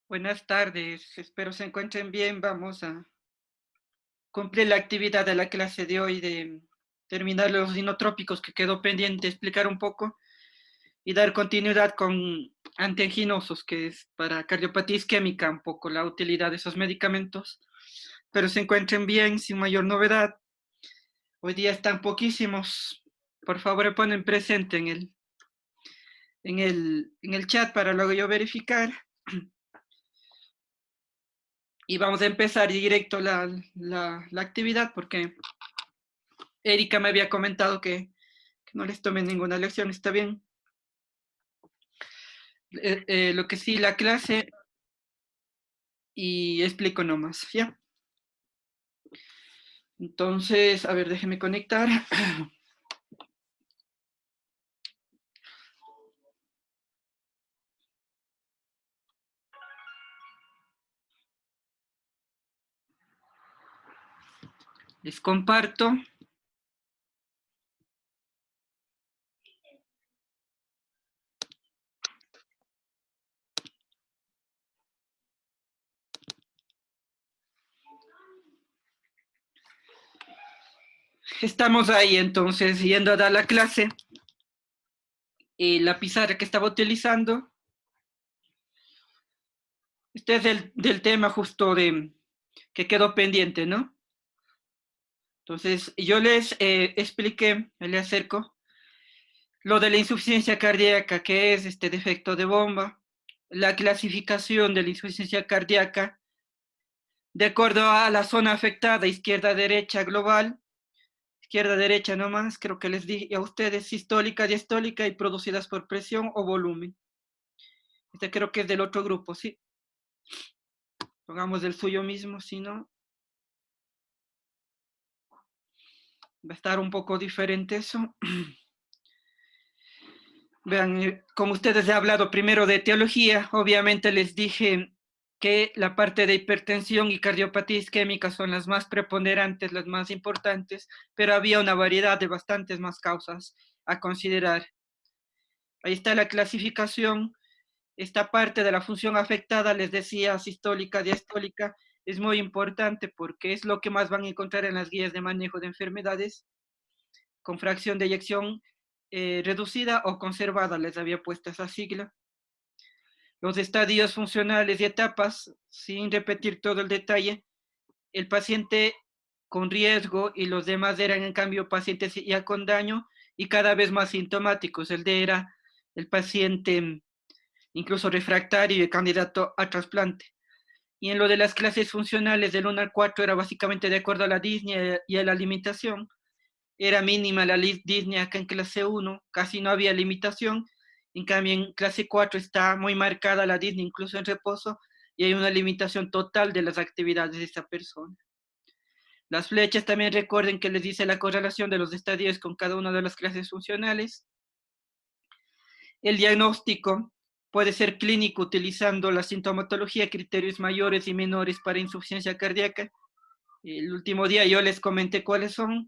Buenas tardes, espero se encuentren bien. Vamos a cumplir la actividad de la clase de hoy de terminar los dinotrópicos que quedó pendiente, explicar un poco y dar continuidad con antianginosos, que es para cardiopatía isquémica, un poco la utilidad de esos medicamentos. Pero se encuentren bien, sin mayor novedad. Hoy día están poquísimos. Por favor, ponen presente en el chat para luego yo verificar. Y vamos a empezar directo la actividad porque Erika me había comentado que no les tomen ninguna lección, está bien. Lo que sí, la clase y explico nomás, ¿ya? Entonces, a ver, déjenme conectar. Les comparto. Estamos ahí entonces yendo a dar la clase. Y la pizarra que estaba utilizando. Este es del tema justo que quedó pendiente, ¿no? Entonces, yo les expliqué, le acerco, lo de la insuficiencia cardíaca, que es este defecto de bomba, la clasificación de la insuficiencia cardíaca, de acuerdo a la zona afectada, izquierda-derecha global, izquierda-derecha nomás, creo que les dije a ustedes, sistólica, diastólica y producidas por presión o volumen. Este creo que es del otro grupo, ¿sí? Pongamos del suyo mismo, si no, va a estar un poco diferente eso. Vean, como ustedes he hablado primero de etiología, obviamente les dije que la parte de hipertensión y cardiopatía isquémica son las más preponderantes, las más importantes, pero había una variedad de bastantes más causas a considerar. Ahí está la clasificación. Esta parte de la función afectada, les decía, sistólica, diastólica, es muy importante porque es lo que más van a encontrar en las guías de manejo de enfermedades con fracción de eyección reducida o conservada, les había puesto esa sigla. Los estadios funcionales y etapas, sin repetir todo el detalle, el paciente con riesgo y los demás eran en cambio pacientes ya con daño y cada vez más sintomáticos. El D era el paciente incluso refractario y candidato a trasplante. Y en lo de las clases funcionales del 1 al 4 era básicamente de acuerdo a la disnea y a la limitación. Era mínima la disnea acá en clase 1, casi no había limitación. En cambio, en clase 4 está muy marcada la disnea, incluso en reposo, y hay una limitación total de las actividades de esta persona. Las flechas también recuerden que les dice la correlación de los estadios con cada una de las clases funcionales. El diagnóstico puede ser clínico utilizando la sintomatología, criterios mayores y menores para insuficiencia cardíaca. El último día yo les comenté cuáles son,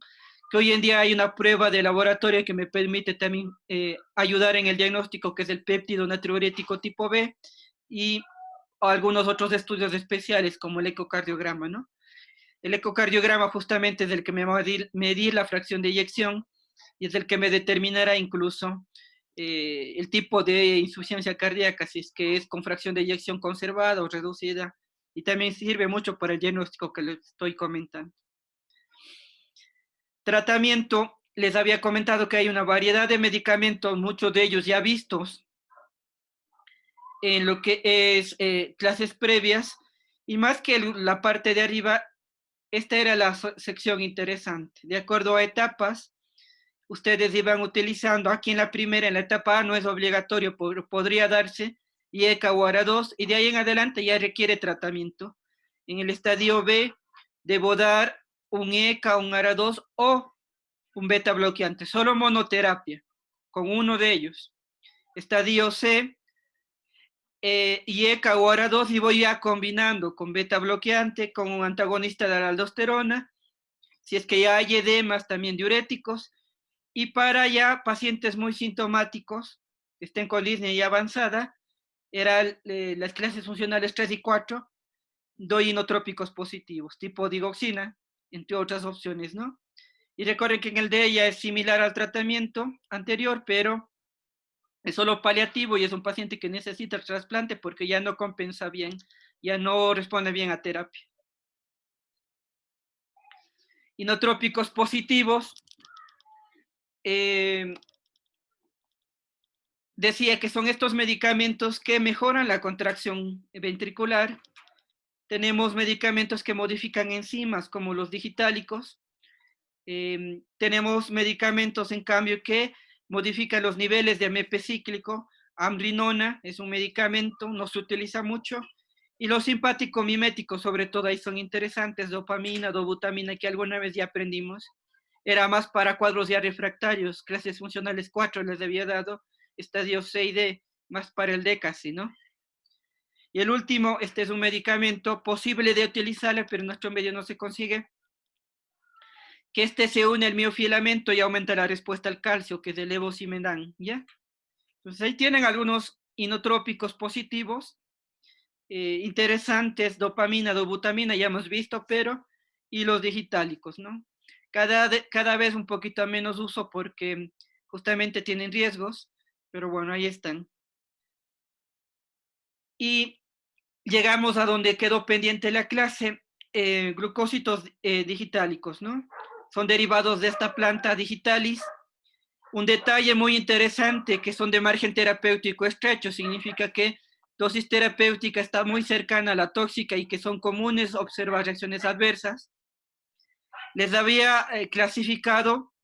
que hoy en día hay una prueba de laboratorio que me permite también ayudar en el diagnóstico, que es el péptido natriurético tipo B, y algunos otros estudios especiales como el ecocardiograma, ¿no? El ecocardiograma justamente es el que me va a medir la fracción de eyección y es el que me determinará incluso el tipo de insuficiencia cardíaca, si es que es con fracción de eyección conservada o reducida, y también sirve mucho para el diagnóstico que les estoy comentando. Tratamiento, les había comentado que hay una variedad de medicamentos, muchos de ellos ya vistos en lo que es clases previas, y más que la parte de arriba, esta era la sección interesante. De acuerdo a etapas, ustedes iban utilizando, aquí en la primera, en la etapa A no es obligatorio, podría darse IECA o ARA2, y de ahí en adelante ya requiere tratamiento. En el estadio B, debo dar un IECA, un ARA2 o un beta bloqueante, solo monoterapia, con uno de ellos. Estadio C, IECA o ARA2, y voy ya combinando con beta bloqueante, con un antagonista de la aldosterona, si es que ya hay edemas también diuréticos, y para ya pacientes muy sintomáticos, que estén con disnea ya avanzada, las clases funcionales 3 y 4, doy inotrópicos positivos, tipo digoxina, entre otras opciones, ¿no? Y recuerden que en el de ella es similar al tratamiento anterior, pero es solo paliativo y es un paciente que necesita el trasplante porque ya no compensa bien, ya no responde bien a terapia. Inotrópicos positivos, decía que son estos medicamentos que mejoran la contracción ventricular. Tenemos medicamentos que modifican enzimas como los digitálicos. Tenemos medicamentos, en cambio, que modifican los niveles de AMP cíclico. Amrinona es un medicamento, no se utiliza mucho. Y los simpático-miméticos, sobre todo, ahí son interesantes, dopamina, dobutamina, que alguna vez ya aprendimos. Era más para cuadros ya refractarios, clases funcionales 4 les había dado, estadio 6D, más para el D casi, ¿no? Y el último, este es un medicamento posible de utilizarle, pero en nuestro medio no se consigue, que este se une al miofilamento y aumenta la respuesta al calcio, que es el levosimendan, ¿ya? Entonces ahí tienen algunos inotrópicos positivos, interesantes, dopamina, dobutamina, ya hemos visto, pero, y los digitálicos, ¿no? Cada vez un poquito menos uso porque justamente tienen riesgos, pero bueno, ahí están. Y llegamos a donde quedó pendiente la clase, glucósitos digitálicos, ¿no? Son derivados de esta planta digitalis. Un detalle muy interesante, que son de margen terapéutico estrecho, significa que dosis terapéutica está muy cercana a la tóxica y que son comunes observar reacciones adversas. Les había clasificado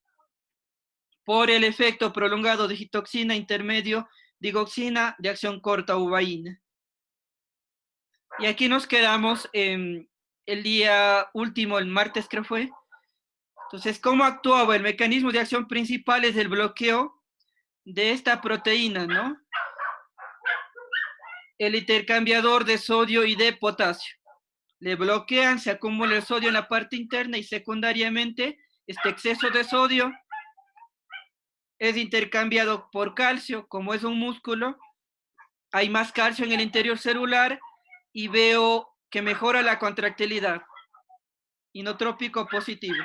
por el efecto prolongado de digitoxina, intermedio, digoxina, de acción corta, uvaína. Y aquí nos quedamos el día último, el martes creo fue. Entonces, ¿cómo actuaba? El mecanismo de acción principal es el bloqueo de esta proteína, ¿no? El intercambiador de sodio y de potasio. Le bloquean, se acumula el sodio en la parte interna y secundariamente este exceso de sodio es intercambiado por calcio. Como es un músculo, hay más calcio en el interior celular y veo que mejora la contractilidad. Inotrópico positivo.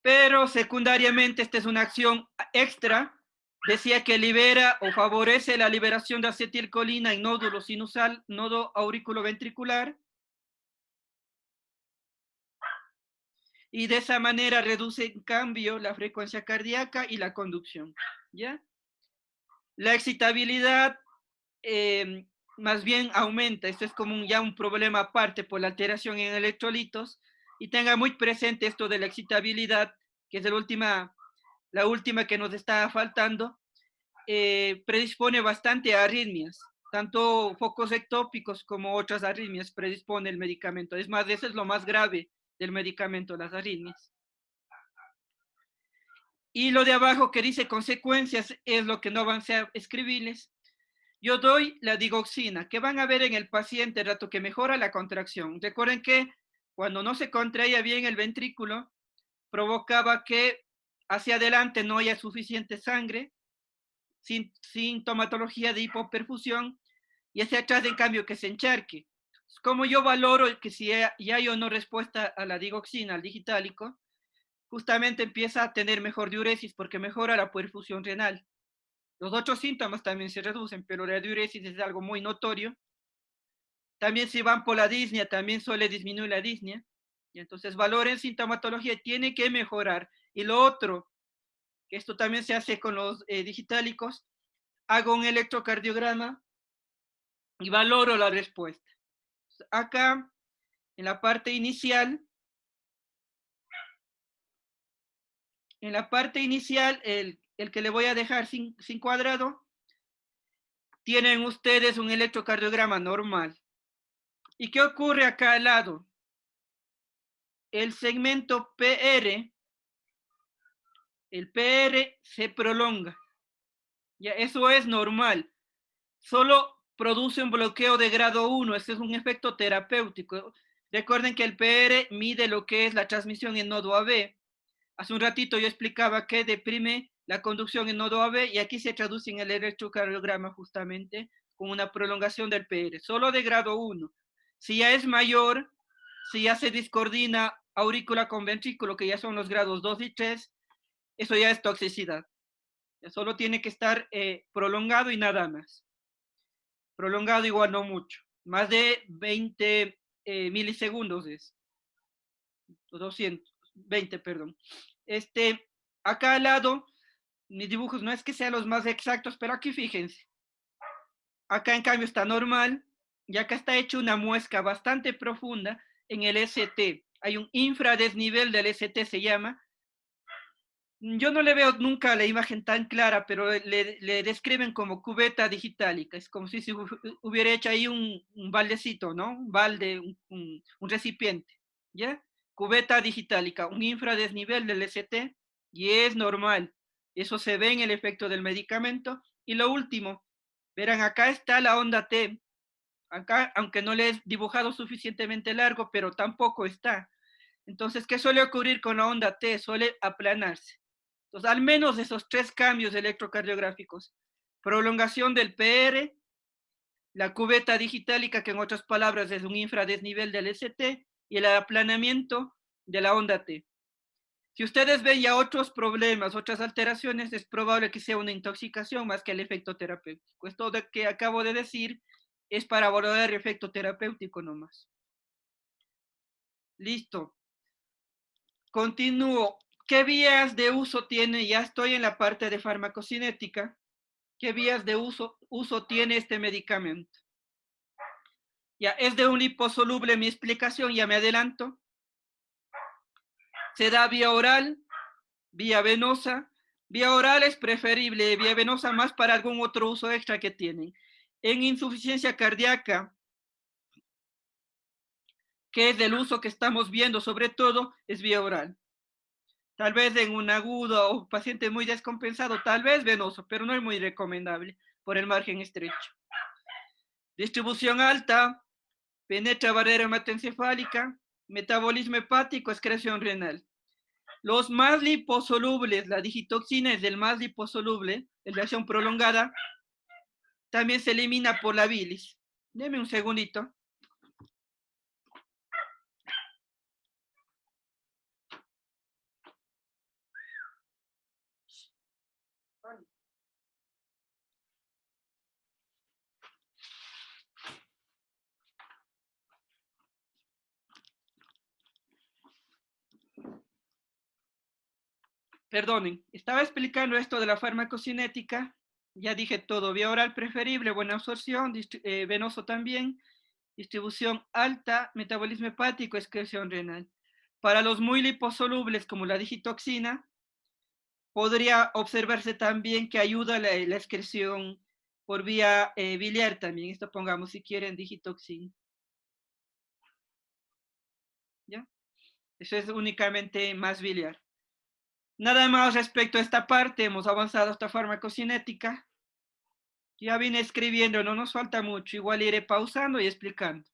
Pero secundariamente esta es una acción extra. Decía que libera o favorece la liberación de acetilcolina en nódulo sinusal, nodo auriculoventricular, y de esa manera reduce en cambio la frecuencia cardíaca y la conducción, ¿ya? La excitabilidad más bien aumenta. Esto es como ya un problema aparte por la alteración en electrolitos, y tenga muy presente esto de la excitabilidad, que es la última que nos está faltando. Predispone bastante a arritmias, tanto focos ectópicos como otras arritmias predispone el medicamento. Es más, eso es lo más grave del medicamento, las arritmias. Y lo de abajo que dice consecuencias es lo que no van a ser escribibles. Yo doy la digoxina, que van a ver en el paciente el rato que mejora la contracción. Recuerden que cuando no se contraía bien el ventrículo, provocaba que hacia adelante no haya suficiente sangre, sintomatología de hipoperfusión, y hacia atrás, en cambio, que se encharque. Como yo valoro que si ya hay o no respuesta a la digoxina, al digitálico, justamente empieza a tener mejor diuresis porque mejora la perfusión renal. Los otros síntomas también se reducen, pero la diuresis es algo muy notorio. También si van por la disnea, también suele disminuir la disnea. Y entonces valoren sintomatología, tiene que mejorar. Y lo otro, que esto también se hace con los digitálicos, hago un electrocardiograma y valoro la respuesta. Acá, en la parte inicial, el que le voy a dejar sin cuadrado, tienen ustedes un electrocardiograma normal. ¿Y qué ocurre acá al lado? El segmento PR, el PR se prolonga. Ya, eso es normal. Solo produce un bloqueo de grado 1. Este es un efecto terapéutico. Recuerden que el PR mide lo que es la transmisión en nodo AB. Hace un ratito yo explicaba que deprime la conducción en nodo AB y aquí se traduce en el electrocardiograma justamente con una prolongación del PR, solo de grado 1. Si ya es mayor, si ya se discoordina aurícula con ventrículo, que ya son los grados 2 y 3, eso ya es toxicidad. Ya solo tiene que estar prolongado y nada más. Prolongado igual no mucho. Más de 20 milisegundos es. 220, perdón. Acá al lado, mis dibujos no es que sean los más exactos, pero aquí fíjense. Acá en cambio está normal, y acá está hecho una muesca bastante profunda en el ST. Hay un infradesnivel del ST, se llama. Yo no le veo nunca la imagen tan clara, pero le describen como cubeta digitálica. Es como si se hubiera hecho ahí un baldecito, ¿no? Un balde, un recipiente, ¿ya? Cubeta digitálica, un infradesnivel del ST, y es normal. Eso se ve en el efecto del medicamento. Y lo último, verán, acá está la onda T. Acá, aunque no le he dibujado suficientemente largo, pero tampoco está. Entonces, ¿qué suele ocurrir con la onda T? Suele aplanarse. Entonces, al menos esos 3 cambios electrocardiográficos: prolongación del PR, la cubeta digitálica, que en otras palabras es un infradesnivel del ST, y el aplanamiento de la onda T. Si ustedes ven ya otros problemas, otras alteraciones, es probable que sea una intoxicación más que el efecto terapéutico. Esto que acabo de decir es para valorar el efecto terapéutico nomás. Listo. Continúo. ¿Qué vías de uso tiene? Ya estoy en la parte de farmacocinética. ¿Qué vías de uso tiene este medicamento? Ya, es de un liposoluble mi explicación, ya me adelanto. Se da vía oral, vía venosa. Vía oral es preferible, vía venosa más para algún otro uso extra que tienen. En insuficiencia cardíaca, que es del uso que estamos viendo sobre todo, es vía oral. Tal vez en un agudo o paciente muy descompensado, tal vez venoso, pero no es muy recomendable por el margen estrecho. Distribución alta, penetra barrera hematoencefálica, metabolismo hepático, excreción renal. Los más liposolubles, la digitoxina es el más liposoluble, en de acción prolongada, también se elimina por la bilis. Deme un segundito. Perdonen, estaba explicando esto de la farmacocinética. Ya dije todo: vía oral preferible, buena absorción, venoso también, distribución alta, metabolismo hepático, excreción renal. Para los muy liposolubles, como la digitoxina, podría observarse también que ayuda la excreción por vía biliar también. Esto pongamos, si quieren, digitoxina. ¿Ya? Eso es únicamente más biliar. Nada más respecto a esta parte, hemos avanzado hasta farmacocinética. Ya vine escribiendo, no nos falta mucho, igual iré pausando y explicando.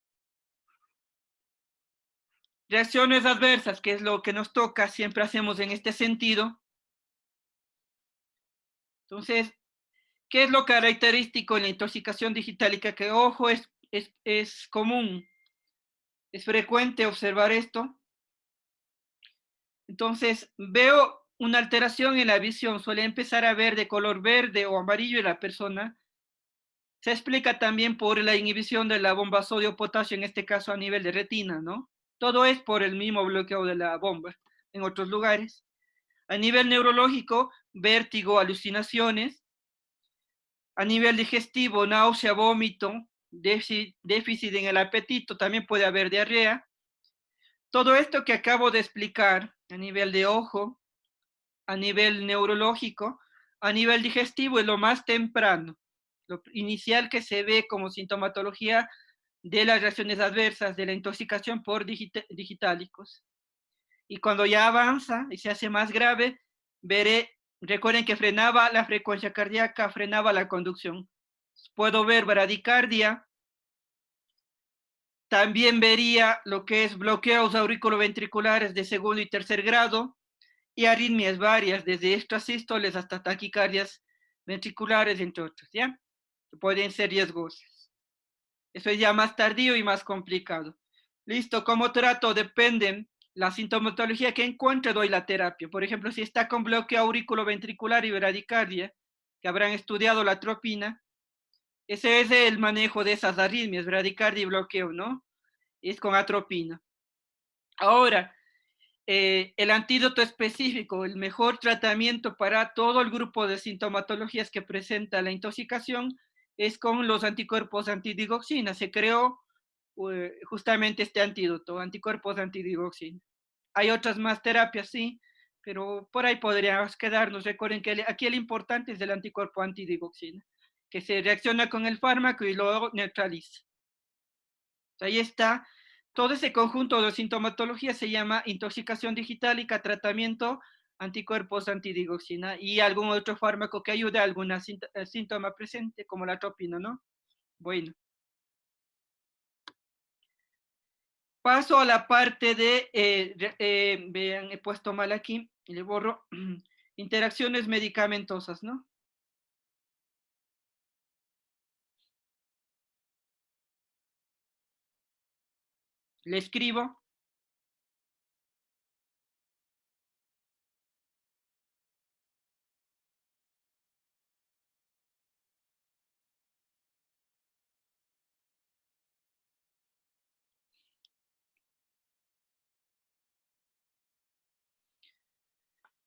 Reacciones adversas, que es lo que nos toca, siempre hacemos en este sentido. Entonces, ¿qué es lo característico en la intoxicación digitálica? Que, ojo, es común, es frecuente observar esto. Entonces, veo una alteración en la visión, suele empezar a ver de color verde o amarillo en la persona. Se explica también por la inhibición de la bomba sodio-potasio, en este caso a nivel de retina, ¿no? Todo es por el mismo bloqueo de la bomba en otros lugares. A nivel neurológico, vértigo, alucinaciones. A nivel digestivo, náusea, vómito, déficit en el apetito, también puede haber diarrea. Todo esto que acabo de explicar a nivel de ojo, a nivel neurológico, a nivel digestivo es lo más temprano, lo inicial que se ve como sintomatología de las reacciones adversas de la intoxicación por digitálicos. Y cuando ya avanza y se hace más grave, recuerden que frenaba la frecuencia cardíaca, frenaba la conducción. Puedo ver bradicardia, también vería lo que es bloqueos auriculoventriculares de segundo y tercer grado, y arritmias varias, desde extrasístoles hasta taquicardias ventriculares, entre otras, ¿ya? Que pueden ser riesgosas. Eso es ya más tardío y más complicado. Listo, ¿cómo trato? Depende la sintomatología que encuentre, doy la terapia. Por ejemplo, si está con bloqueo auriculoventricular y bradicardia, que habrán estudiado la atropina, ese es el manejo de esas arritmias, bradicardia y bloqueo, ¿no? Es con atropina. Ahora, el antídoto específico, el mejor tratamiento para todo el grupo de sintomatologías que presenta la intoxicación es con los anticuerpos antidigoxina. Se creó justamente este antídoto, anticuerpos antidigoxina. Hay otras más terapias, sí, pero por ahí podríamos quedarnos. Recuerden que aquí el importante es el anticuerpo antidigoxina, que se reacciona con el fármaco y luego neutraliza. Ahí está. Todo ese conjunto de sintomatología se llama intoxicación digitálica, tratamiento, anticuerpos antidigoxina y algún otro fármaco que ayude a algún síntoma presente, como la atropina, ¿no? Bueno, paso a la parte de, vean, he puesto mal aquí, le borro, interacciones medicamentosas, ¿no? Le escribo.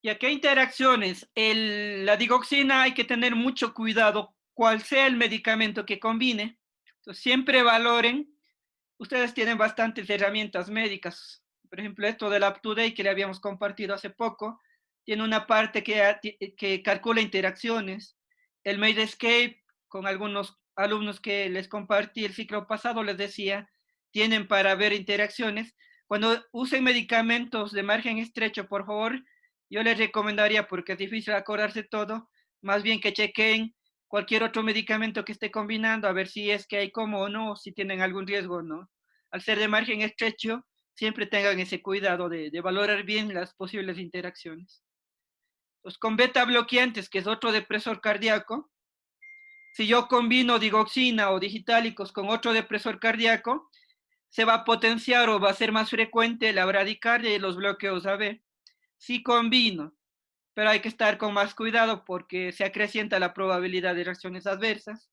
¿Y a qué interacciones? La digoxina hay que tener mucho cuidado, cual sea el medicamento que combine. Entonces, siempre valoren. Ustedes tienen bastantes herramientas médicas. Por ejemplo, esto del UpToDate que le habíamos compartido hace poco, tiene una parte que calcula interacciones. El Medscape, con algunos alumnos que les compartí el ciclo pasado, les decía, tienen para ver interacciones. Cuando usen medicamentos de margen estrecho, por favor, yo les recomendaría, porque es difícil acordarse todo, más bien que chequen cualquier otro medicamento que esté combinando, a ver si es que hay como o no, si tienen algún riesgo o no. Al ser de margen estrecho, siempre tengan ese cuidado de valorar bien las posibles interacciones. Los con beta bloqueantes, que es otro depresor cardíaco, si yo combino digoxina o digitálicos con otro depresor cardíaco, se va a potenciar o va a ser más frecuente la bradicardia y los bloqueos AB. Si combino, pero hay que estar con más cuidado porque se acrecienta la probabilidad de reacciones adversas.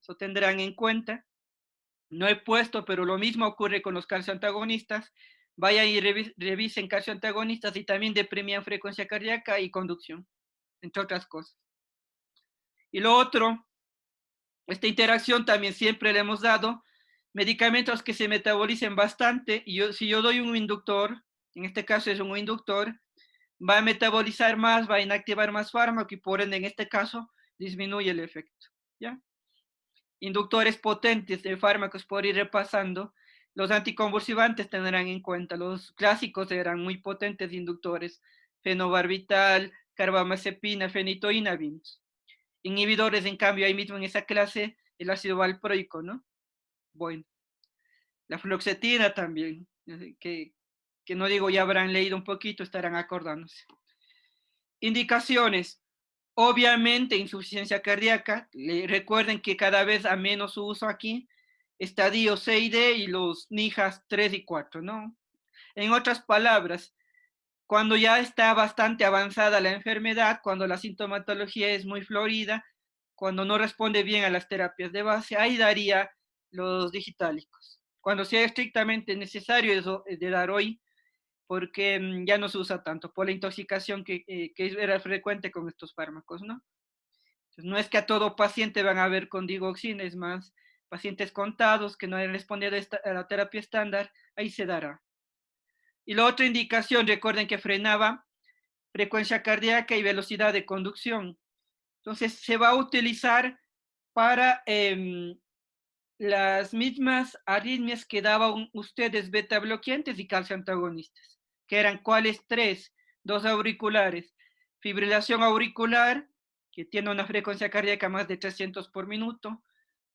Eso tendrán en cuenta. No he puesto, pero lo mismo ocurre con los calcioantagonistas. Vayan y revisen calcioantagonistas y también deprimían frecuencia cardíaca y conducción, entre otras cosas. Y lo otro, esta interacción también siempre le hemos dado medicamentos que se metabolicen bastante. Y si yo doy un inductor, en este caso es un inductor, va a metabolizar más, va a inactivar más fármaco y por ende en este caso disminuye el efecto. ¿Ya? Inductores potentes de fármacos por ir repasando. Los anticonvulsivantes tendrán en cuenta, los clásicos eran muy potentes inductores, fenobarbital, carbamazepina, fenitoína, vimos. Inhibidores, en cambio, ahí mismo en esa clase, el ácido valproico, ¿no? Bueno, la fluoxetina también, que no digo ya habrán leído un poquito, estarán acordándose. Indicaciones, obviamente insuficiencia cardíaca, recuerden que cada vez a menos su uso aquí, estadio C y D y los NIHAS 3 y 4, ¿no? En otras palabras, cuando ya está bastante avanzada la enfermedad, cuando la sintomatología es muy florida, cuando no responde bien a las terapias de base, ahí daría los digitálicos. Cuando sea estrictamente necesario eso de dar hoy, porque ya no se usa tanto por la intoxicación que era frecuente con estos fármacos, ¿no? Entonces, no es que a todo paciente van a ver con digoxina, es más, pacientes contados que no han respondido a la terapia estándar, ahí se dará. Y la otra indicación, recuerden que frenaba frecuencia cardíaca y velocidad de conducción. Entonces, se va a utilizar para las mismas arritmias que daban ustedes beta bloqueantes y calcio antagonistas, que eran cuáles tres, dos auriculares, fibrilación auricular, que tiene una frecuencia cardíaca más de 300 por minuto,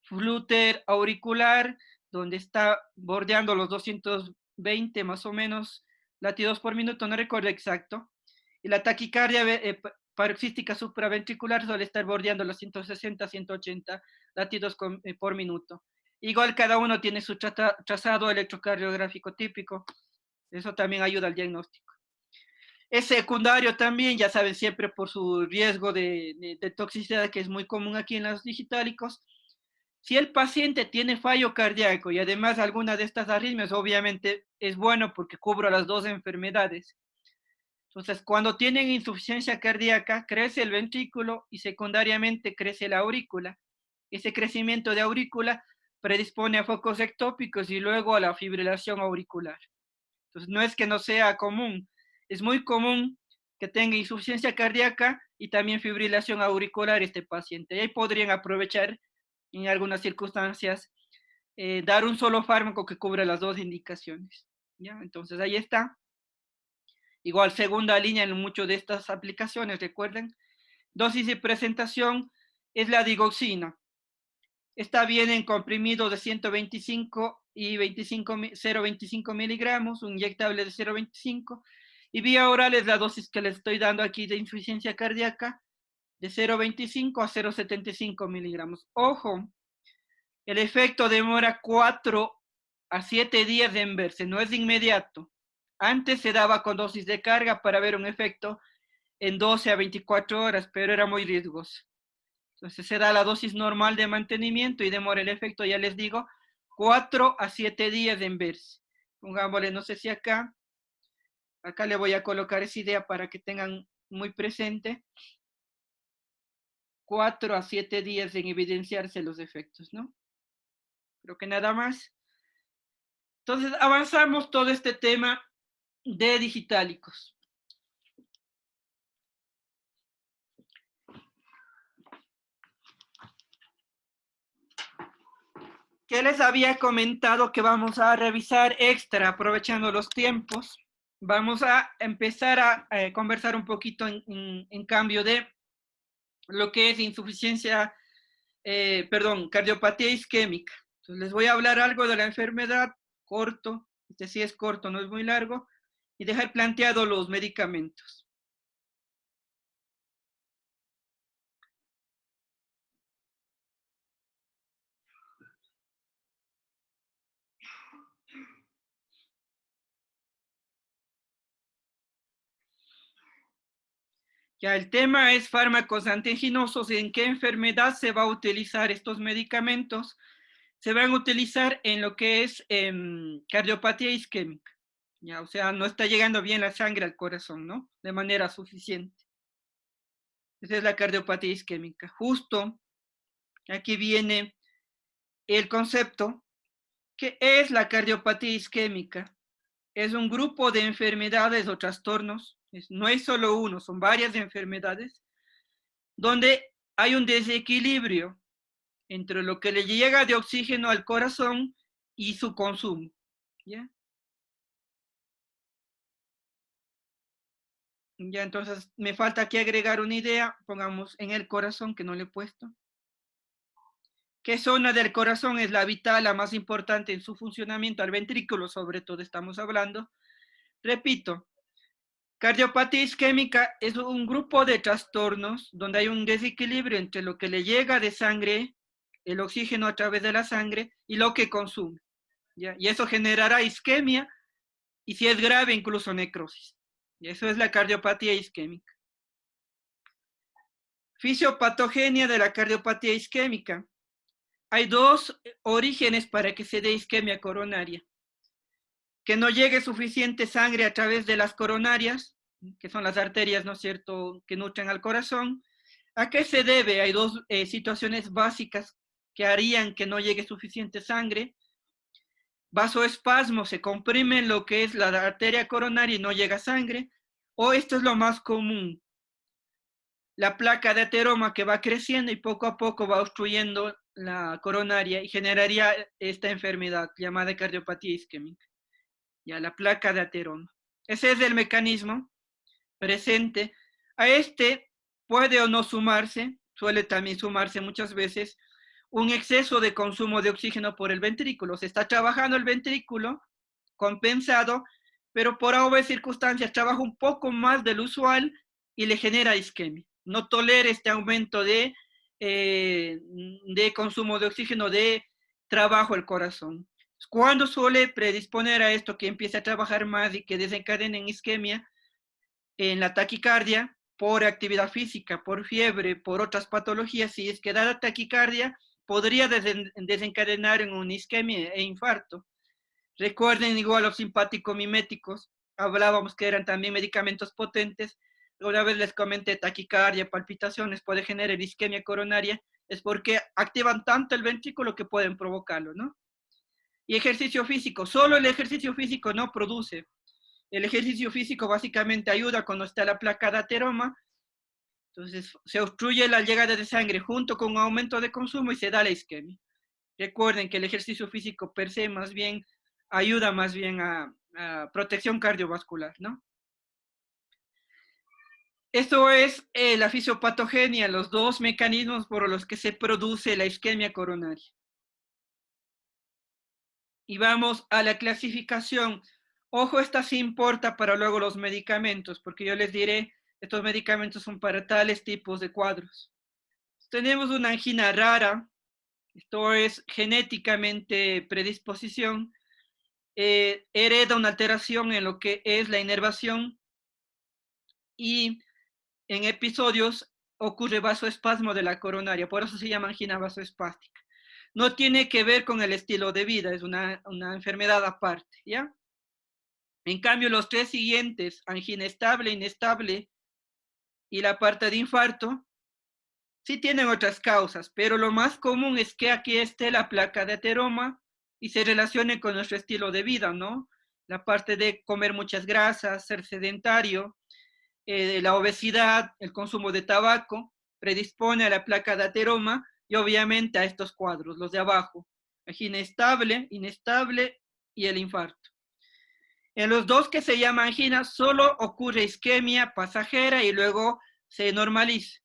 flúter auricular, donde está bordeando los 220 más o menos latidos por minuto, no recuerdo exacto. Y la taquicardia paroxística supraventricular suele estar bordeando los 160, 180 latidos por minuto. Igual cada uno tiene su trazado electrocardiográfico típico. Eso también ayuda al diagnóstico. Es secundario también, ya saben, siempre por su riesgo de toxicidad, que es muy común aquí en los digitálicos. Si el paciente tiene fallo cardíaco y además alguna de estas arritmias, obviamente es bueno porque cubro las dos enfermedades. Entonces, cuando tienen insuficiencia cardíaca, crece el ventrículo y secundariamente crece la aurícula. Ese crecimiento de aurícula predispone a focos ectópicos y luego a la fibrilación auricular. Entonces, no es que no sea común, es muy común que tenga insuficiencia cardíaca y también fibrilación auricular este paciente. Y ahí podrían aprovechar en algunas circunstancias dar un solo fármaco que cubra las dos indicaciones. ¿Ya? Entonces, ahí está. Igual, segunda línea en muchas de estas aplicaciones, recuerden. Dosis de presentación es la digoxina. Está bien en comprimido de 125 y 0,25 miligramos, un inyectable de 0,25. Y vía oral es la dosis que le estoy dando aquí de insuficiencia cardíaca, de 0,25 a 0,75 miligramos. Ojo, el efecto demora 4 a 7 días en verse, no es inmediato. Antes se daba con dosis de carga para ver un efecto en 12 a 24 horas, pero era muy riesgoso. Entonces se da la dosis normal de mantenimiento y demora el efecto, ya les digo, 4 a 7 días en verse. Pongámosle, no sé si acá le voy a colocar esa idea para que tengan muy presente. 4 a 7 días en evidenciarse los efectos, ¿no? Creo que nada más. Entonces avanzamos todo este tema de digitálicos. ¿Qué les había comentado que vamos a revisar extra, aprovechando los tiempos? Vamos a empezar a conversar un poquito en cambio de lo que es insuficiencia, cardiopatía isquémica. Entonces les voy a hablar algo de la enfermedad, corto, este sí es corto, no es muy largo, y dejar planteados los medicamentos. Ya el tema es fármacos antianginosos. ¿En qué enfermedad se va a utilizar estos medicamentos? Se van a utilizar en lo que es cardiopatía isquémica. Ya, o sea, no está llegando bien la sangre al corazón, ¿no? De manera suficiente. Esa es la cardiopatía isquémica. Justo aquí viene el concepto. ¿Qué es la cardiopatía isquémica? Es un grupo de enfermedades o trastornos, no es solo uno, son varias enfermedades, donde hay un desequilibrio entre lo que le llega de oxígeno al corazón y su consumo. ¿Ya? Ya, entonces me falta aquí agregar una idea, pongamos en el corazón, que no le he puesto. ¿Qué zona del corazón es la vital, la más importante en su funcionamiento? Al ventrículo, sobre todo, estamos hablando. Repito, cardiopatía isquémica es un grupo de trastornos donde hay un desequilibrio entre lo que le llega de sangre, el oxígeno a través de la sangre, y lo que consume. ¿Ya? Y eso generará isquemia y, si es grave, incluso necrosis. Y eso es la cardiopatía isquémica. Fisiopatogenia de la cardiopatía isquémica. Hay dos orígenes para que se dé isquemia coronaria. Que no llegue suficiente sangre a través de las coronarias, que son las arterias, ¿no es cierto?, que nutren al corazón. ¿A qué se debe? Hay dos situaciones básicas que harían que no llegue suficiente sangre. Vasoespasmo, se comprime lo que es la arteria coronaria y no llega sangre. O esto es lo más común, la placa de ateroma que va creciendo y poco a poco va obstruyendo la coronaria y generaría esta enfermedad llamada cardiopatía isquémica. Ya, la placa de ateroma. Ese es el mecanismo presente. A este puede o no sumarse, suele también sumarse muchas veces, un exceso de consumo de oxígeno por el ventrículo. Se está trabajando el ventrículo compensado, pero por A o B circunstancias trabaja un poco más del usual y le genera isquemia. No tolera este aumento de consumo de oxígeno, de trabajo el corazón. ¿Cuándo suele predisponer a esto que empiece a trabajar más y que desencadene en isquemia? En la taquicardia, por actividad física, por fiebre, por otras patologías. Si es que da la taquicardia, podría desencadenar en una isquemia e infarto. Recuerden igual los simpáticos miméticos, hablábamos que eran también medicamentos potentes. Una vez les comenté taquicardia, palpitaciones, puede generar isquemia coronaria, es porque activan tanto el ventrículo que pueden provocarlo, ¿no? Y ejercicio físico, solo el ejercicio físico no produce. El ejercicio físico básicamente ayuda cuando está la placa de ateroma, entonces se obstruye la llegada de sangre junto con un aumento de consumo y se da la isquemia. Recuerden que el ejercicio físico per se más bien ayuda más bien a protección cardiovascular, ¿no? Esto es la fisiopatogenia, los dos mecanismos por los que se produce la isquemia coronaria. Y vamos a la clasificación. Ojo, esta sí importa para luego los medicamentos, porque yo les diré, estos medicamentos son para tales tipos de cuadros. Tenemos una angina rara, esto es genéticamente predisposición, hereda una alteración en lo que es la inervación y en episodios ocurre vasoespasmo de la coronaria, por eso se llama angina vasoespástica. No tiene que ver con el estilo de vida, es una enfermedad aparte, ¿ya? En cambio, los tres siguientes, angina estable, inestable y la parte de infarto, sí tienen otras causas, pero lo más común es que aquí esté la placa de ateroma y se relacione con nuestro estilo de vida, ¿no? La parte de comer muchas grasas, ser sedentario, la obesidad, el consumo de tabaco, predispone a la placa de ateroma y obviamente a estos cuadros, los de abajo, angina estable, inestable y el infarto. En los dos que se llama angina solo ocurre isquemia pasajera y luego se normaliza.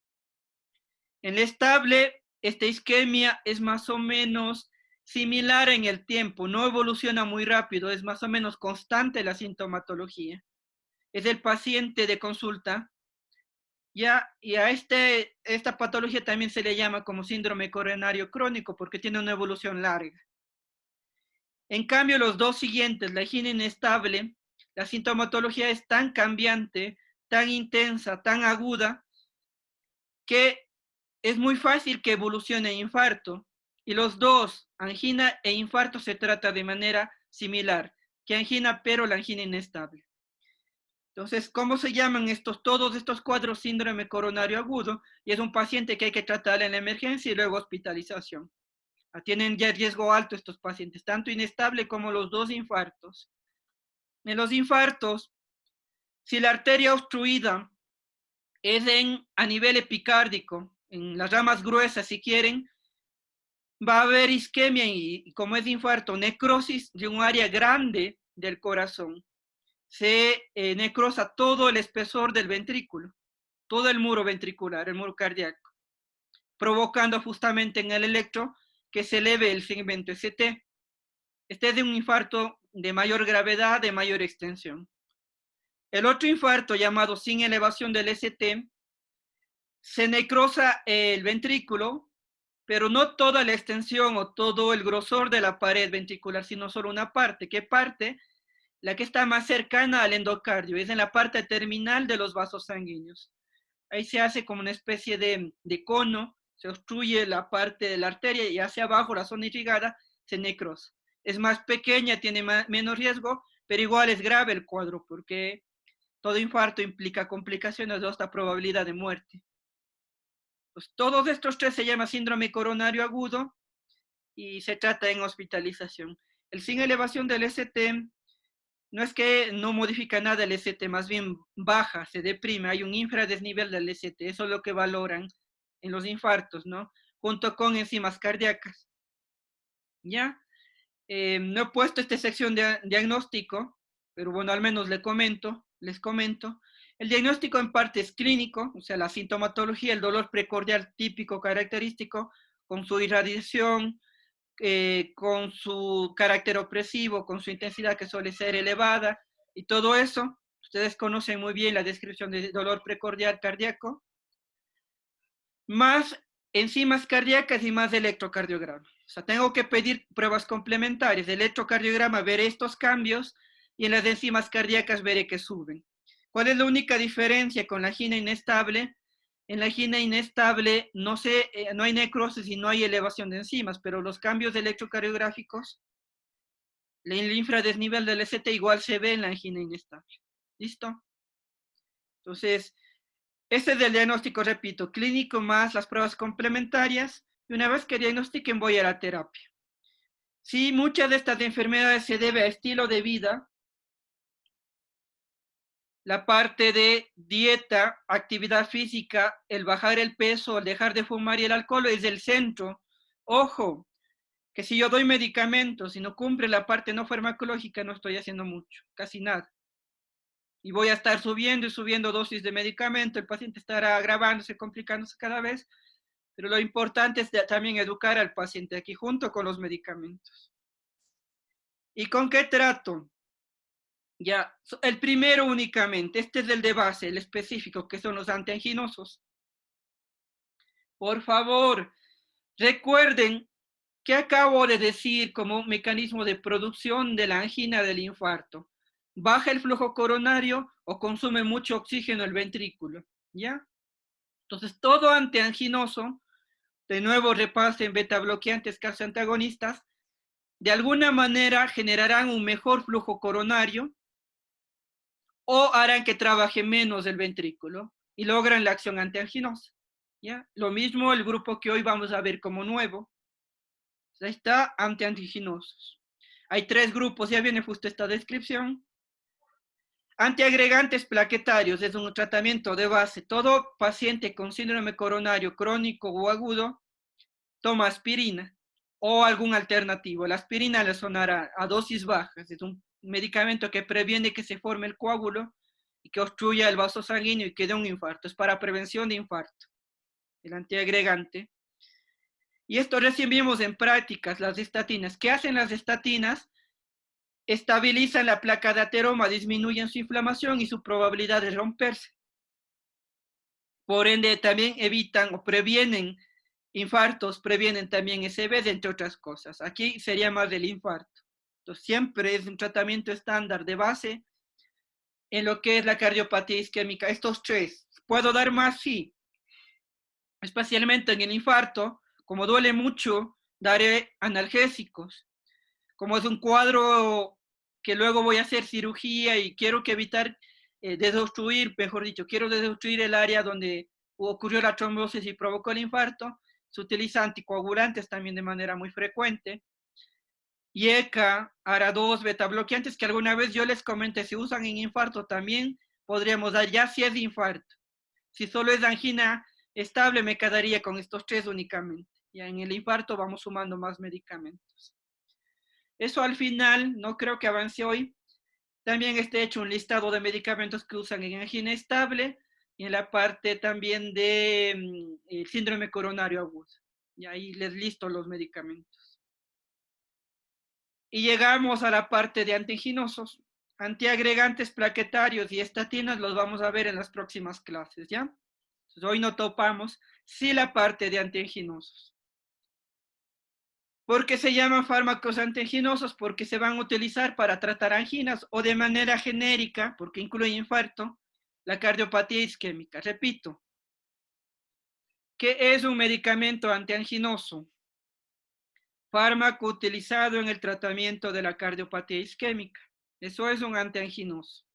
En la estable, esta isquemia es más o menos similar en el tiempo, no evoluciona muy rápido, es más o menos constante la sintomatología. Es el paciente de consulta, ya, y a esta patología también se le llama como síndrome coronario crónico porque tiene una evolución larga. En cambio, los dos siguientes, la angina inestable, la sintomatología es tan cambiante, tan intensa, tan aguda, que es muy fácil que evolucione a infarto. Y los dos, angina e infarto, se trata de manera similar que angina, pero la angina inestable. Entonces, ¿cómo se llaman todos estos cuadros? Síndrome coronario agudo, y es un paciente que hay que tratar en la emergencia y luego hospitalización. Tienen ya riesgo alto estos pacientes, tanto inestable como los dos infartos. En los infartos, si la arteria obstruida es a nivel epicárdico, en las ramas gruesas si quieren, va a haber isquemia y como es infarto, necrosis de un área grande del corazón. Se necrosa todo el espesor del ventrículo, todo el muro ventricular, el muro cardíaco, provocando justamente en el electro que se eleve el segmento ST. Este es de un infarto de mayor gravedad, de mayor extensión. El otro infarto, llamado sin elevación del ST, se necrosa el ventrículo, pero no toda la extensión o todo el grosor de la pared ventricular, sino solo una parte. ¿Qué parte? La que está más cercana al endocardio, es en la parte terminal de los vasos sanguíneos. Ahí se hace como una especie de cono, se obstruye la parte de la arteria y hacia abajo la zona irrigada se necrosa. Es más pequeña, tiene menos riesgo, pero igual es grave el cuadro porque todo infarto implica complicaciones de alta probabilidad de muerte. Pues todos estos tres se llama síndrome coronario agudo y se trata en hospitalización. El sin elevación del ST no es que no modifica nada el ST, más bien baja, se deprime, hay un infradesnivel del ST, eso es lo que valoran en los infartos, ¿no? Junto con enzimas cardíacas. ¿Ya? No he puesto esta sección de diagnóstico, pero bueno, al menos les comento. El diagnóstico en parte es clínico, o sea, la sintomatología, el dolor precordial típico característico, con su irradiación, con su carácter opresivo, con su intensidad que suele ser elevada, Y todo eso, ustedes conocen muy bien la descripción de dolor precordial cardíaco, más enzimas cardíacas y más electrocardiograma. O sea, tengo que pedir pruebas complementarias. De electrocardiograma veré estos cambios y en las enzimas cardíacas veré que suben. ¿Cuál es la única diferencia con la angina inestable? En la angina inestable no hay necrosis y no hay elevación de enzimas, pero los cambios electrocardiográficos, el infradesnivel del ST igual se ve en la angina inestable. ¿Listo? Entonces, este es el diagnóstico, repito, clínico más las pruebas complementarias. Y una vez que diagnostiquen, voy a la terapia. Sí, muchas de estas enfermedades se debe a estilo de vida. La parte de dieta, actividad física, el bajar el peso, el dejar de fumar y el alcohol es el centro. Ojo, que si yo doy medicamentos y no cumple la parte no farmacológica, no estoy haciendo mucho, casi nada. Y voy a estar subiendo y subiendo dosis de medicamento, el paciente estará agravándose, complicándose cada vez, pero lo importante es también educar al paciente aquí junto con los medicamentos. ¿Y con qué trato? Ya, el primero únicamente, este es el de base, el específico, que son los antianginosos. Por favor, recuerden que acabo de decir como un mecanismo de producción de la angina del infarto. Baja el flujo coronario o consume mucho oxígeno el ventrículo, ¿ya? Entonces, todo antianginoso, de nuevo repasen beta bloqueantes, calcio antagonistas, de alguna manera generarán un mejor flujo coronario o harán que trabaje menos el ventrículo y logran la acción antianginosa, ¿ya? Lo mismo el grupo que hoy vamos a ver como nuevo. Ahí está, antianginosos. Hay 3 grupos, ya viene justo esta descripción. Antiagregantes plaquetarios es un tratamiento de base. Todo paciente con síndrome coronario crónico o agudo toma aspirina o algún alternativo. La aspirina le sonará a dosis bajas. Es un medicamento que previene que se forme el coágulo y que obstruya el vaso sanguíneo y que dé un infarto. Es para prevención de infarto, el antiagregante. Y esto recién vimos en prácticas, las estatinas. ¿Qué hacen las estatinas? Estabilizan la placa de ateroma, disminuyen su inflamación y su probabilidad de romperse. Por ende, también evitan o previenen infartos, previenen también SBs, entre otras cosas. Aquí sería más del infarto. Entonces, siempre es un tratamiento estándar de base en lo que es la cardiopatía isquémica. Estos 3. ¿Puedo dar más? Sí. Especialmente en el infarto, como duele mucho, daré analgésicos. Como es un cuadro que luego voy a hacer cirugía y quiero que evitar desobstruir, mejor dicho, quiero desobstruir el área donde ocurrió la trombosis y provocó el infarto, se utiliza anticoagulantes también de manera muy frecuente. IECA, ARA2, beta bloqueantes que alguna vez yo les comenté, se usan en infarto también, podríamos dar ya si es infarto. Si solo es angina estable, me quedaría con estos 3 únicamente. Ya en el infarto vamos sumando más medicamentos. Eso al final, no creo que avance hoy. También está hecho un listado de medicamentos que usan en angina estable y en la parte también de síndrome coronario agudo. Y ahí les listo los medicamentos. Y llegamos a la parte de antianginosos. Antiagregantes plaquetarios y estatinas los vamos a ver en las próximas clases, ¿ya? Entonces, hoy no topamos sí la parte de antianginosos. ¿Por qué se llaman fármacos antianginosos? Porque se van a utilizar para tratar anginas o de manera genérica, porque incluye infarto, la cardiopatía isquémica. Repito, ¿qué es un medicamento antianginoso? Fármaco utilizado en el tratamiento de la cardiopatía isquémica. Eso es un antianginoso.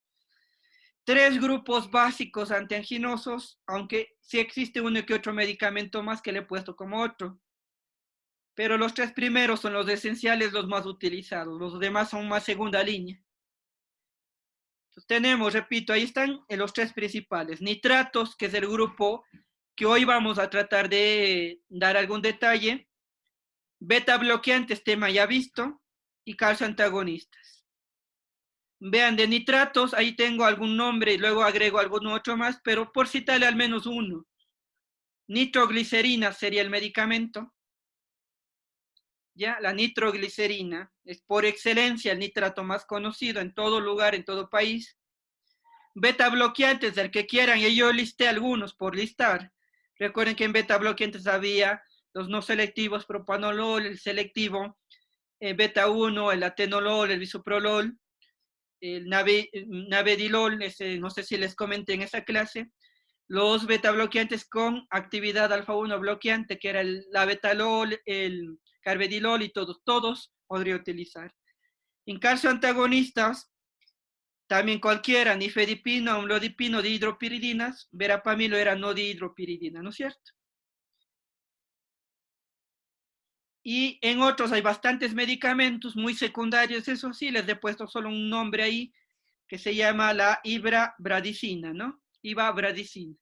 3 grupos básicos antianginosos, aunque sí existe uno que otro medicamento más que le he puesto como otro. Pero los 3 primeros son los esenciales, los más utilizados. Los demás son más segunda línea. Entonces tenemos, repito, ahí están los 3 principales. Nitratos, que es el grupo que hoy vamos a tratar de dar algún detalle. Beta bloqueantes, tema ya visto. Y calcio antagonistas. Vean, de nitratos, ahí tengo algún nombre y luego agrego algún otro más, pero por citarle al menos uno. Nitroglicerina sería el medicamento. ya la nitroglicerina es por excelencia el nitrato más conocido en todo lugar, en todo país. Beta bloqueantes, del que quieran, y yo listé algunos por listar. Recuerden que en beta bloqueantes había los no selectivos, propanolol, el selectivo, beta 1, el atenolol, el bisoprolol, el navedilol, no sé si les comenté en esa clase, los beta bloqueantes con actividad alfa 1 bloqueante, que era el labetalol, el carvedilol y todos podría utilizar. En calcio antagonistas, también cualquiera, nifedipino, amlodipino, dihidropiridinas, verapamilo era no dihidropiridina, ¿no es cierto? Y en otros hay bastantes medicamentos muy secundarios, eso sí, les he puesto solo un nombre ahí, que se llama la ibabradicina, ¿no? Ibabradicina,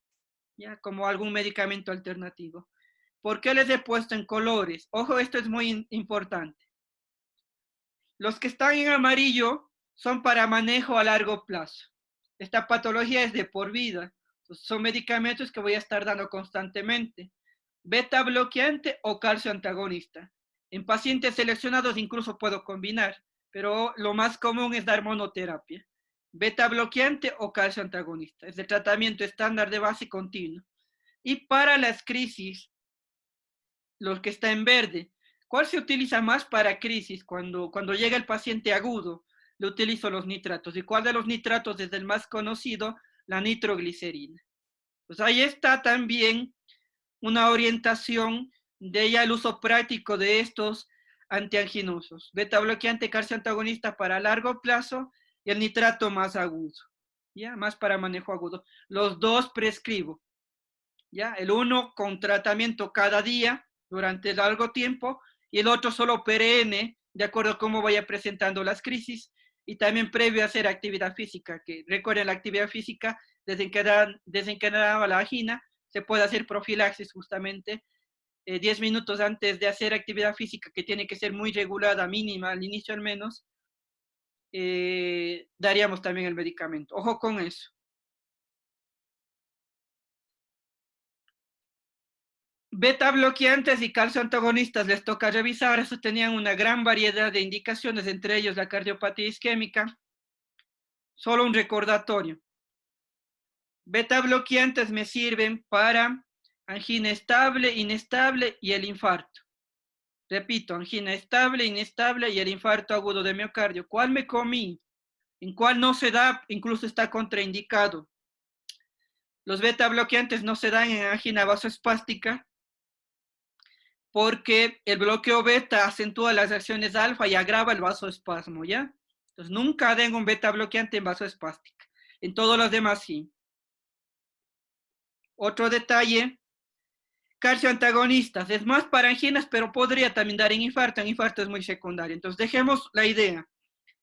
ya, como algún medicamento alternativo. ¿Por qué les he puesto en colores? Ojo, esto es muy importante. Los que están en amarillo son para manejo a largo plazo. Esta patología es de por vida. Entonces, son medicamentos que voy a estar dando constantemente. Beta bloqueante o calcio antagonista. En pacientes seleccionados incluso puedo combinar, pero lo más común es dar monoterapia. Beta bloqueante o calcio antagonista. Es el tratamiento estándar de base continuo. Y para las crisis, los que está en verde, ¿cuál se utiliza más para crisis? Cuando llega el paciente agudo, le utilizo los nitratos. ¿Y cuál de los nitratos es el más conocido? La nitroglicerina. Pues ahí está también una orientación de ya el uso práctico de estos antianginosos. Beta bloqueante, calcio antagonista para largo plazo y el nitrato más agudo, ¿ya? Más para manejo agudo. Los dos prescribo, ¿ya? El uno con tratamiento cada día durante largo tiempo y el otro solo perenne, de acuerdo a cómo vaya presentando las crisis y también previo a hacer actividad física, que recuerden la actividad física desencadenaba la angina, se puede hacer profilaxis justamente 10 minutos antes de hacer actividad física, que tiene que ser muy regulada, mínima, al inicio al menos, daríamos también el medicamento. Ojo con eso. Beta bloqueantes y calcio antagonistas les toca revisar, eso tenían una gran variedad de indicaciones, entre ellos la cardiopatía isquémica. Solo un recordatorio. Beta bloqueantes me sirven para angina estable, inestable y el infarto. Repito, angina estable, inestable y el infarto agudo de miocardio. ¿Cuál me comí? ¿En cuál no se da? Incluso está contraindicado. Los beta bloqueantes no se dan en angina vasoespástica porque el bloqueo beta acentúa las reacciones alfa y agrava el vasoespasmo, ¿ya? Entonces nunca den un beta bloqueante en vasoespástica. En todos los demás sí. Otro detalle, calcio antagonistas. Es más para anginas, pero podría también dar en infarto. En infarto es muy secundario. Entonces dejemos la idea.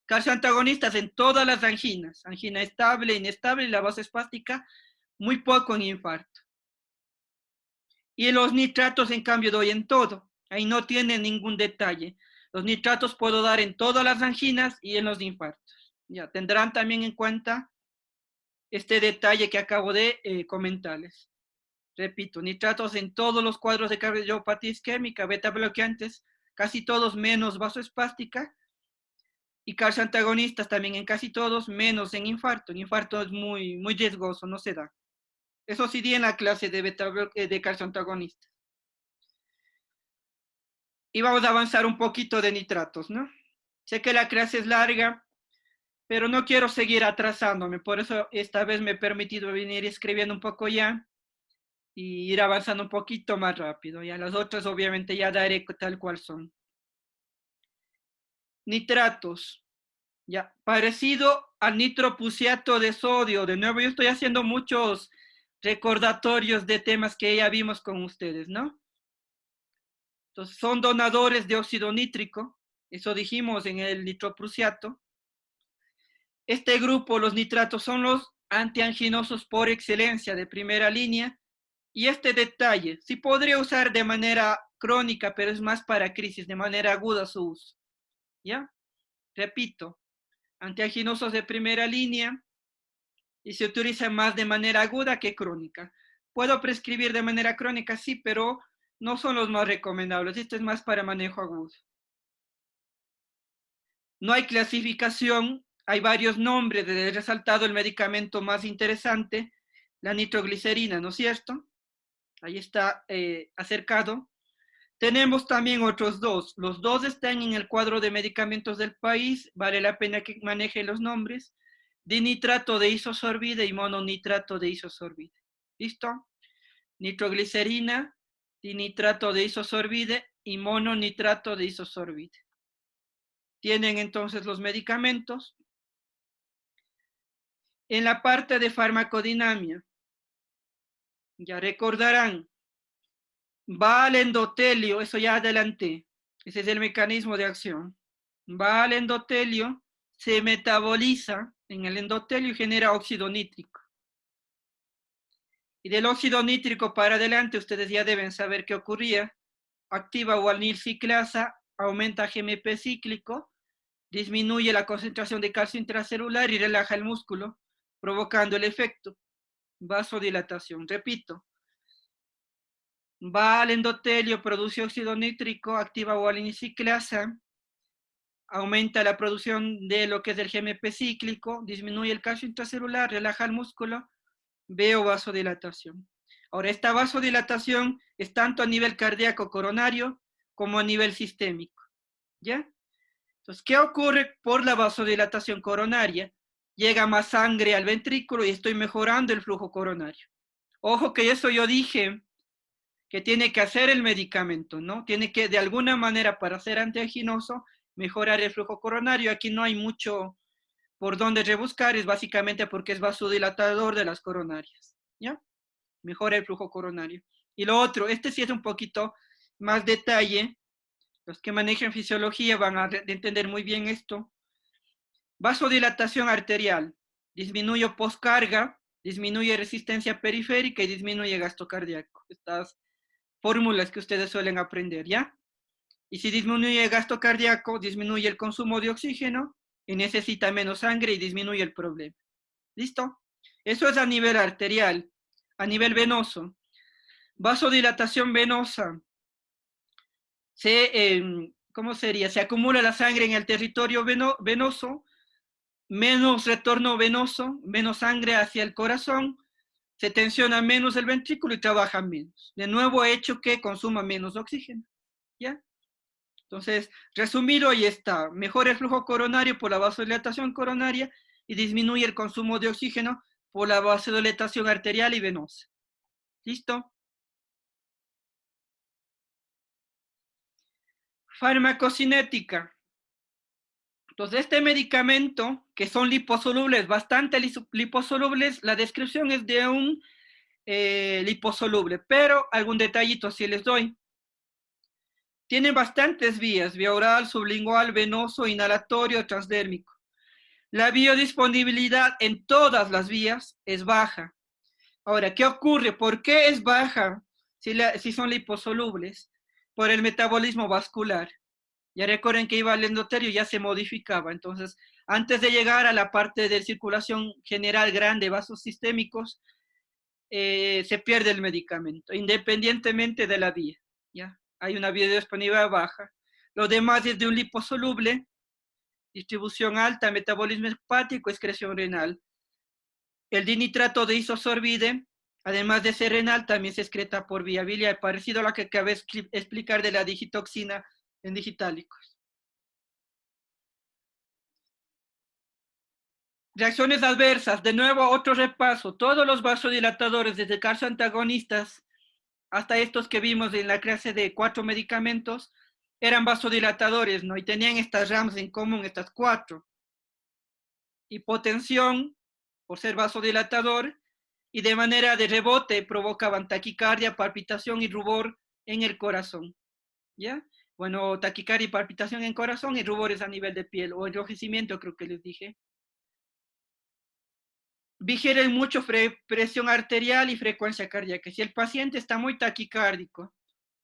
Calcio antagonistas en todas las anginas. Angina estable, inestable y la vasoespástica, muy poco en infarto. Y los nitratos, en cambio, doy en todo. Ahí no tiene ningún detalle. Los nitratos puedo dar en todas las anginas y en los infartos. Ya, tendrán también en cuenta este detalle que acabo de comentarles. Repito, nitratos en todos los cuadros de cardiopatía isquémica, beta bloqueantes, casi todos menos vasoespástica, y calcio antagonistas también en casi todos, menos en infarto. En infarto es muy riesgoso, no se da. Eso sí di en la clase de calcio antagonista. Y vamos a avanzar un poquito de nitratos, ¿no? Sé que la clase es larga, pero no quiero seguir atrasándome, por eso esta vez me he permitido venir escribiendo un poco ya y ir avanzando un poquito más rápido. Ya las otras obviamente ya daré tal cual son. Nitratos, ya, parecido al nitropusiato de sodio. De nuevo, yo estoy haciendo muchos recordatorios de temas que ya vimos con ustedes, ¿no? Entonces, son donadores de óxido nítrico, eso dijimos en el nitroprusiato. Este grupo, los nitratos, son los antianginosos por excelencia de primera línea. Y este detalle, sí podría usar de manera crónica, pero es más para crisis, de manera aguda su uso. ¿Ya? Repito, antianginosos de primera línea y se utiliza más de manera aguda que crónica. Puedo prescribir de manera crónica, sí, pero no son los más recomendables. Esto es más para manejo agudo. No hay clasificación, hay varios nombres. He resaltado el medicamento más interesante, la nitroglicerina, ¿no es cierto? Ahí está acercado. Tenemos también otros dos. Los dos están en el cuadro de medicamentos del país. Vale la pena que maneje los nombres. Dinitrato de isosorbide y mononitrato de isosorbide. ¿Listo? Nitroglicerina, dinitrato de isosorbide y mononitrato de isosorbide. Tienen entonces los medicamentos. En la parte de farmacodinamia, ya recordarán, va al endotelio, eso ya adelanté, ese es el mecanismo de acción. Va al endotelio, se metaboliza en el endotelio y genera óxido nítrico. Y del óxido nítrico para adelante, ustedes ya deben saber qué ocurría. Activa guanil ciclasa, aumenta GMP cíclico, disminuye la concentración de calcio intracelular y relaja el músculo, provocando el efecto vasodilatación. Repito, va al endotelio, produce óxido nítrico, activa guanil ciclasa, aumenta la producción de lo que es el GMP cíclico, disminuye el calcio intracelular, relaja el músculo, veo vasodilatación. Ahora, esta vasodilatación es tanto a nivel cardíaco coronario como a nivel sistémico, ¿ya? Entonces, ¿qué ocurre por la vasodilatación coronaria? Llega más sangre al ventrículo y estoy mejorando el flujo coronario. Ojo que eso yo dije que tiene que hacer el medicamento, ¿no? Tiene que, de alguna manera, para ser antianginoso, mejorar el flujo coronario. Aquí no hay mucho por donde rebuscar, es básicamente porque es vasodilatador de las coronarias, ¿ya? Mejora el flujo coronario. Y lo otro, este sí es un poquito más detalle, los que manejan fisiología van a entender muy bien esto. Vasodilatación arterial, disminuye poscarga, disminuye resistencia periférica y disminuye gasto cardíaco. Estas fórmulas que ustedes suelen aprender, ¿ya? Y si disminuye el gasto cardíaco, disminuye el consumo de oxígeno y necesita menos sangre y disminuye el problema. ¿Listo? Eso es a nivel arterial. A nivel venoso, vasodilatación venosa, ¿cómo sería? Se acumula la sangre en el territorio venoso, menos retorno venoso, menos sangre hacia el corazón, se tensiona menos el ventrículo y trabaja menos. De nuevo, he hecho que consuma menos oxígeno, ¿ya? Entonces, resumido, ahí está. Mejora el flujo coronario por la vasodilatación coronaria y disminuye el consumo de oxígeno por la vasodilatación arterial y venosa. ¿Listo? Farmacocinética. Entonces, este medicamento, que son liposolubles, bastante liposolubles, la descripción es de un liposoluble, pero algún detallito sí les doy. Tiene bastantes vías, vía oral, sublingual, venoso, inhalatorio, transdérmico. La biodisponibilidad en todas las vías es baja. Ahora, ¿qué ocurre? ¿Por qué es baja si son liposolubles? Por el metabolismo vascular. Ya recuerden que iba al endotelio, ya se modificaba. Entonces, antes de llegar a la parte de circulación general grande, vasos sistémicos, se pierde el medicamento, independientemente de la vía. ¿Ya? Hay una biodisponibilidad baja. Lo demás es de un liposoluble, distribución alta, metabolismo hepático, excreción renal. El dinitrato de isosorbide, además de ser renal, también se excreta por vía biliar, parecido a lo que acabé de explicar de la digitoxina en digitálicos. Reacciones adversas, de nuevo otro repaso. Todos los vasodilatadores, desde calcio antagonistas hasta estos que vimos en la clase de 4 medicamentos, eran vasodilatadores, ¿no? Y tenían estas RAMs en común, estas 4. Hipotensión, por ser vasodilatador, y de manera de rebote provocaban taquicardia, palpitación y rubor en el corazón, ¿ya? Bueno, taquicardia y palpitación en corazón y rubores a nivel de piel, o enrojecimiento creo que les dije. Vigilen mucho presión arterial y frecuencia cardíaca. Si el paciente está muy taquicárdico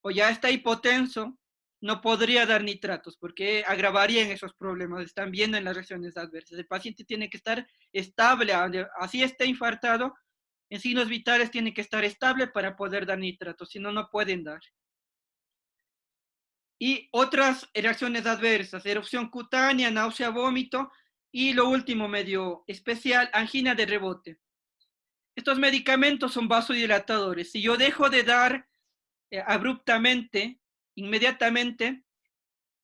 o ya está hipotenso, no podría dar nitratos porque agravarían esos problemas. Están viendo en las reacciones adversas. El paciente tiene que estar estable, así esté infartado, en signos vitales tiene que estar estable para poder dar nitratos, si no, no pueden dar. Y otras reacciones adversas, erupción cutánea, náusea, vómito, y lo último medio especial, angina de rebote. Estos medicamentos son vasodilatadores. Si yo dejo de dar abruptamente, inmediatamente,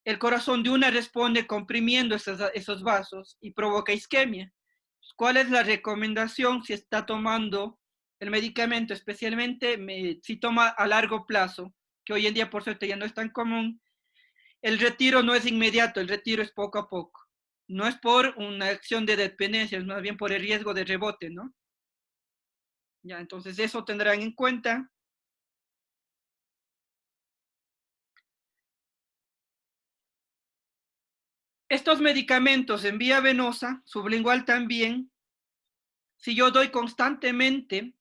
el corazón de una responde comprimiendo esos vasos y provoca isquemia. ¿Cuál es la recomendación si está tomando el medicamento, especialmente si toma a largo plazo, que hoy en día por suerte ya no es tan común? El retiro no es inmediato, el retiro es poco a poco. No es por una acción de dependencia, es más bien por el riesgo de rebote, ¿no? Ya, entonces eso tendrán en cuenta. Estos medicamentos en vía venosa, sublingual también, si yo doy constantemente,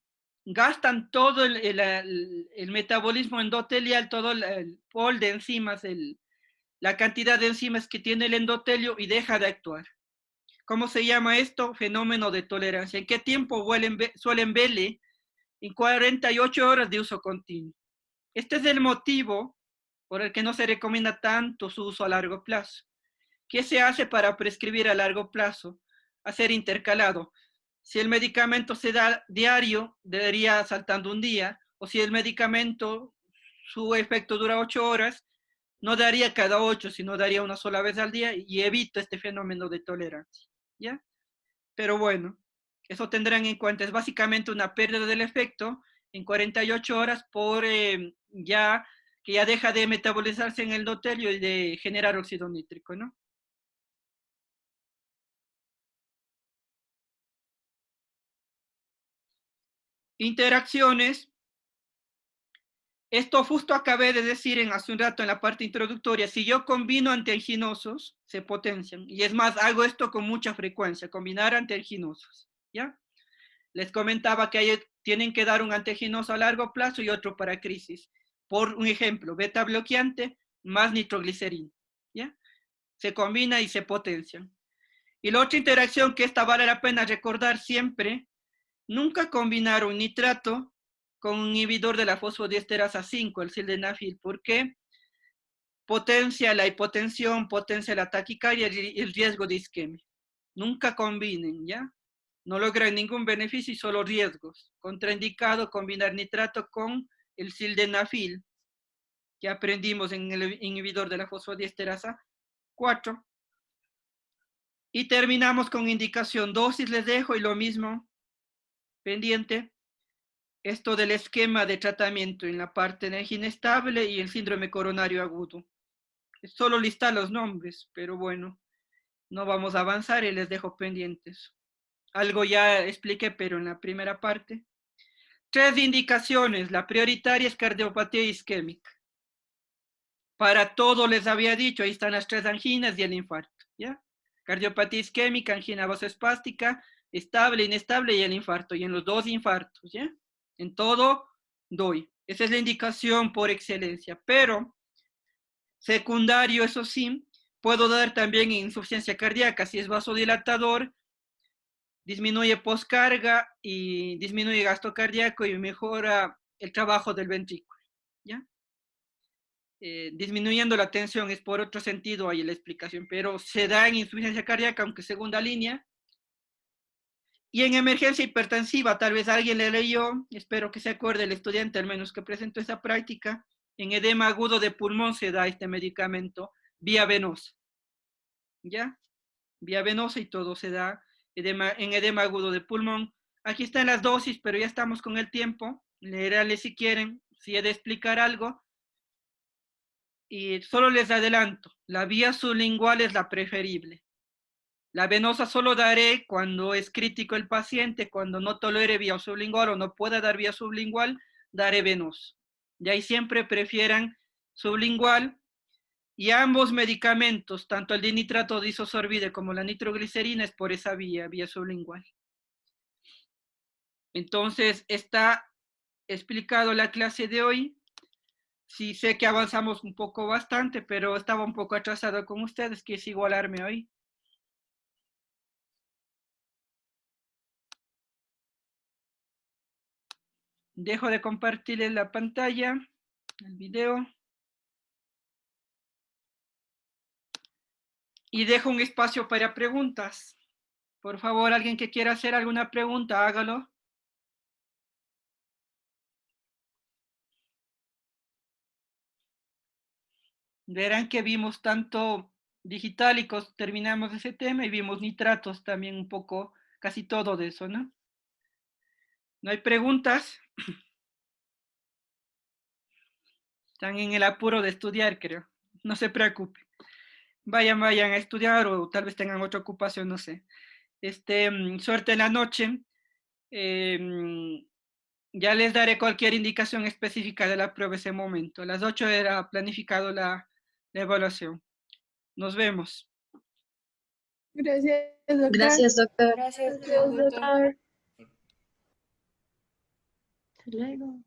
gastan todo el metabolismo endotelial, todo el pol de enzimas, la cantidad de enzimas que tiene el endotelio y deja de actuar. ¿Cómo se llama esto? Fenómeno de tolerancia. ¿En qué tiempo suelen verle? En 48 horas de uso continuo. Este es el motivo por el que no se recomienda tanto su uso a largo plazo. ¿Qué se hace para prescribir a largo plazo? Hacer intercalado. Si el medicamento se da diario, debería saltando un día, o si el medicamento, su efecto dura 8 horas, no daría cada 8, sino daría una sola vez al día y evito este fenómeno de tolerancia. ¿Ya? Pero bueno, eso tendrán en cuenta. Es básicamente una pérdida del efecto en 48 horas por ya que ya deja de metabolizarse en el endotelio y de generar óxido nítrico, ¿no? Interacciones. Esto justo acabé de decir hace un rato en la parte introductoria. Si yo combino antianginosos, se potencian. Y es más, hago esto con mucha frecuencia, combinar antianginosos. ¿Ya? Les comentaba que tienen que dar un antianginoso a largo plazo y otro para crisis. Por un ejemplo, beta bloqueante más nitroglicerina. ¿Ya? Se combina y se potencian. Y la otra interacción que esta vale la pena recordar siempre, nunca combinaron nitrato con un inhibidor de la fosfodiesterasa 5, el sildenafil. ¿Por qué? Potencia la hipotensión, potencia la taquicardia y el riesgo de isquemia. Nunca combinen, ¿ya? No logran ningún beneficio y solo riesgos. Contraindicado combinar nitrato con el sildenafil, que aprendimos en el inhibidor de la fosfodiesterasa 4. Y terminamos con indicación. Dosis les dejo y lo mismo pendiente. Esto del esquema de tratamiento en la parte de energía inestable y el síndrome coronario agudo. Solo listar los nombres, pero bueno, no vamos a avanzar y les dejo pendientes. Algo ya expliqué, pero en la primera parte. 3 indicaciones. La prioritaria es cardiopatía isquémica. Para todo les había dicho, ahí están las 3 anginas y el infarto, ¿ya? Cardiopatía isquémica, angina vasoespástica, estable, inestable y el infarto. Y en los 2 infartos, ¿ya? En todo doy. Esa es la indicación por excelencia. Pero secundario, eso sí, puedo dar también insuficiencia cardíaca. Si es vasodilatador, disminuye poscarga y disminuye gasto cardíaco y mejora el trabajo del ventrículo, ¿ya? Disminuyendo la tensión es por otro sentido ahí la explicación, pero se da en insuficiencia cardíaca, aunque segunda línea. Y en emergencia hipertensiva, tal vez alguien le leyó, espero que se acuerde el estudiante al menos que presentó esa práctica, en edema agudo de pulmón se da este medicamento vía venosa, ¿ya? Vía venosa y todo se da en edema agudo de pulmón. Aquí están las dosis, pero ya estamos con el tiempo. Leerles si quieren, si he de explicar algo. Y solo les adelanto, la vía sublingual es la preferible. La venosa solo daré cuando es crítico el paciente, cuando no tolere vía sublingual o no pueda dar vía sublingual, daré venosa. Y ahí siempre prefieran sublingual. Y ambos medicamentos, tanto el dinitrato de isosorbide como la nitroglicerina, es por esa vía sublingual. Entonces, está explicado la clase de hoy. Sí sé que avanzamos un poco bastante, pero estaba un poco atrasado con ustedes, quise igualarme hoy. Dejo de compartirles la pantalla, el video. Y dejo un espacio para preguntas. Por favor, alguien que quiera hacer alguna pregunta, hágalo. Verán que vimos tanto digital y terminamos ese tema y vimos nitratos también un poco, casi todo de eso, ¿no? ¿No hay preguntas? Están en el apuro de estudiar, creo. No se preocupe. Vayan a estudiar o tal vez tengan otra ocupación, no sé. Suerte en la noche. Eh, ya les daré cualquier indicación específica de la prueba ese momento. A las 8 era planificado la evaluación. Nos vemos. Gracias, doctor. Gracias, doctor. Gracias, doctor. Hasta luego.